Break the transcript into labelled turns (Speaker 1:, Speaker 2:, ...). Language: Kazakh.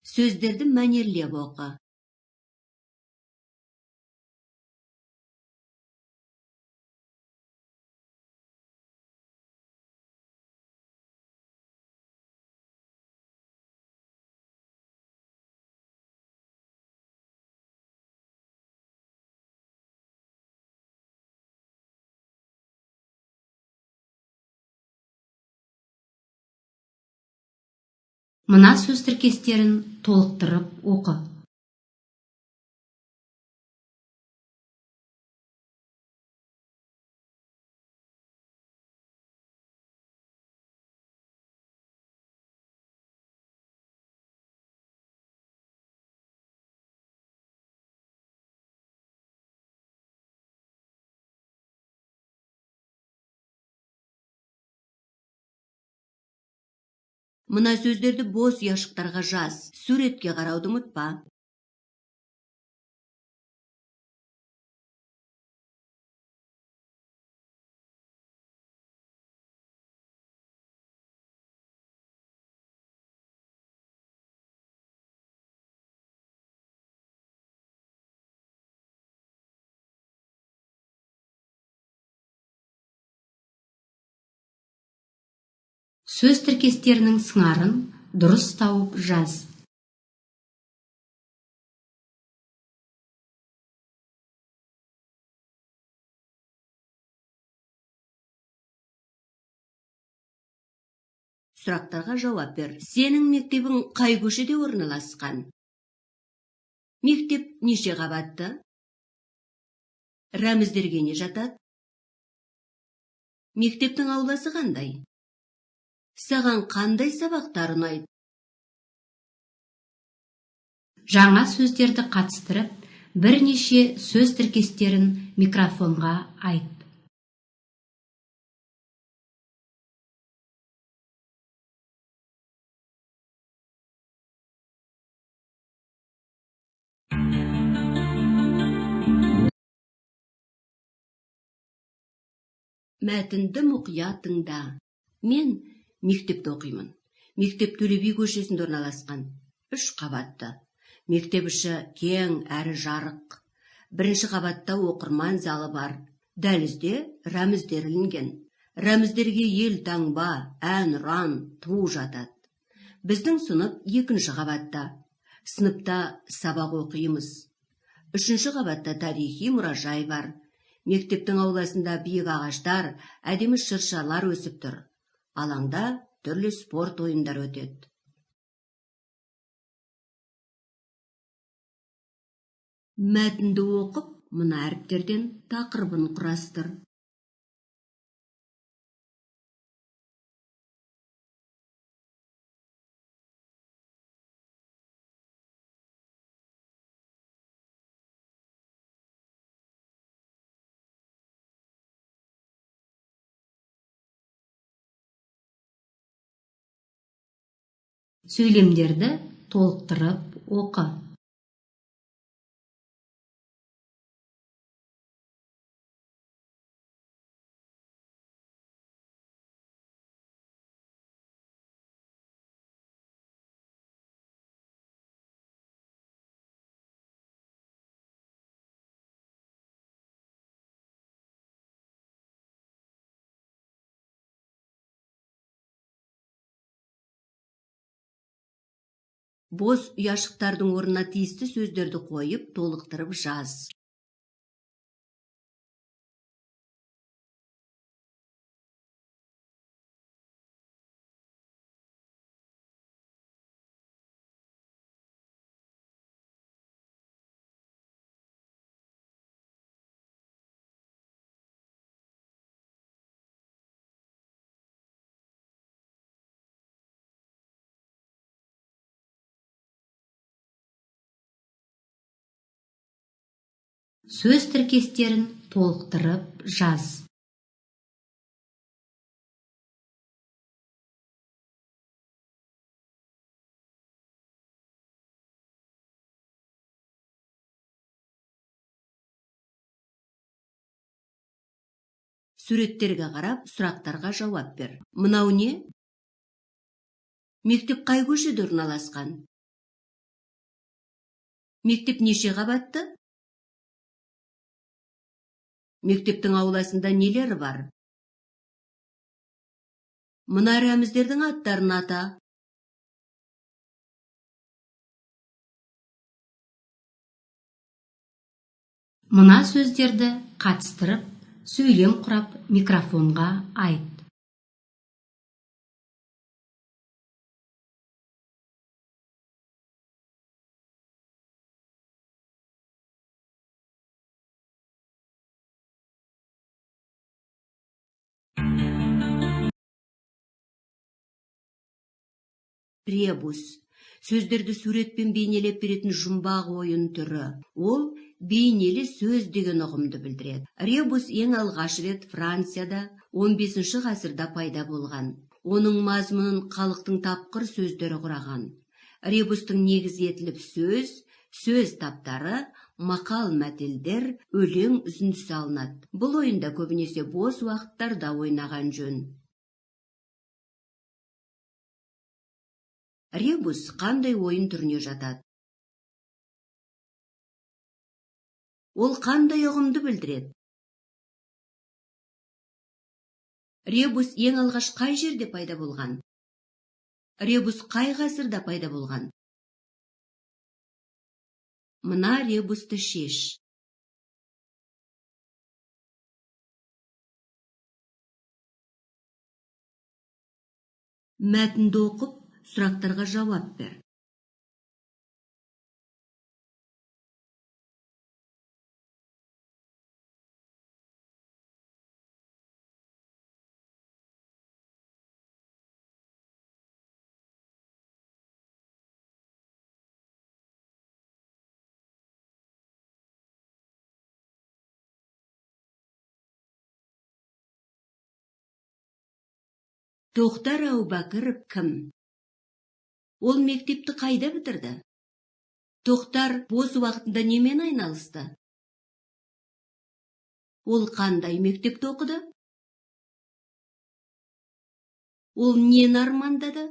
Speaker 1: Сөздерді мәнерлеп оқы.
Speaker 2: Мына сөз тіркестерін толықтырып оқы.
Speaker 1: Мына сөздерді бос ұяшықтарға жаз. Суретке қарауды ұмытпа.
Speaker 2: Сөз тіркестерінің сыңарын дұрыс тауып жаз.
Speaker 1: Сұрақтарға жауап бер. Сенің мектебің қай көшеде орналасқан? Мектеп неше қабатты? Рәміздерге не жатады? Мектептің ауласы қандай? Саған қандай сабақтар ұнайды?
Speaker 2: Жаңа сөздерді қатыстырып, бірнеше сөз тіркестерін микрофонға айт.
Speaker 1: Мәтінді мұқият тыңда. Мен мектепте оқимын. Мектеп Төле би көшесінде орналасқан. 3 қабатты. Мектеп іші кең әрі жарық. Бірінші қабатта оқырман залы бар. Дәлізде рәміздер ілінген. Рәміздерге ел таңба, ән, ұран, ту жатады. Біздің сынып 2-ші қабатта. Сыныпта сабақ оқимыз. 3-ші қабатта тарихи мұражай бар. Мектептің ауласында биік ағаштар, әдемі шыршалар өсіп тұр. Алаңда түрлі спорт ойындар өтеді. Мәтінді оқып, мына әріптерден тақырыбын құрастыр.
Speaker 2: Сөйлемдерді толықтырып оқы.
Speaker 1: Бос ұяшықтардың орнына тиісті сөздерді қойып, толықтырып жаз.
Speaker 2: Сөз тіркестерін толықтырып жаз.
Speaker 1: Суреттерге қарап, сұрақтарға жауап бер. Мынау не? Мектеп қай көшеде орналасқан? Мектеп неше қабатты? Мектептің ауласында нелер бар? Мына рәміздердің аттарын ата.
Speaker 2: Мына сөздерді қатыстырып, сөйлем құрап, микрофонға айт.
Speaker 1: Ребус. Сөздерді суретпен бейнелеп беретін жұмбақ ойын түрі. Ол бейнелі сөз деген ұғымды білдіреді. Ребус ең алғаш рет Францияда 15 ғасырда пайда болған. Оның мазмұнын халықтың тапқыр сөздері құраған. Ребустың негізі етіліп сөз таптары, мақал мәтелдер, өлең үзіндісі алынады. Бұл ойында көбінесе бос уақыттарда ойнаған жөн. Ребус қандай ойын түріне жатады? Ол қандай ұғымды білдіреді? Ребус ең алғаш қай жерде пайда болған? Ребус қай ғасырда пайда болған? Мына ребусты шеш. Мәтінді оқып, сұрақтарға жауап бер. Тоқтар Әубәкіров кім? Ол мектепті қайда бітірді? Тоқтар бос уақытында немен айналысты? Ол қандай мектепте оқыды? Ол нені армандады?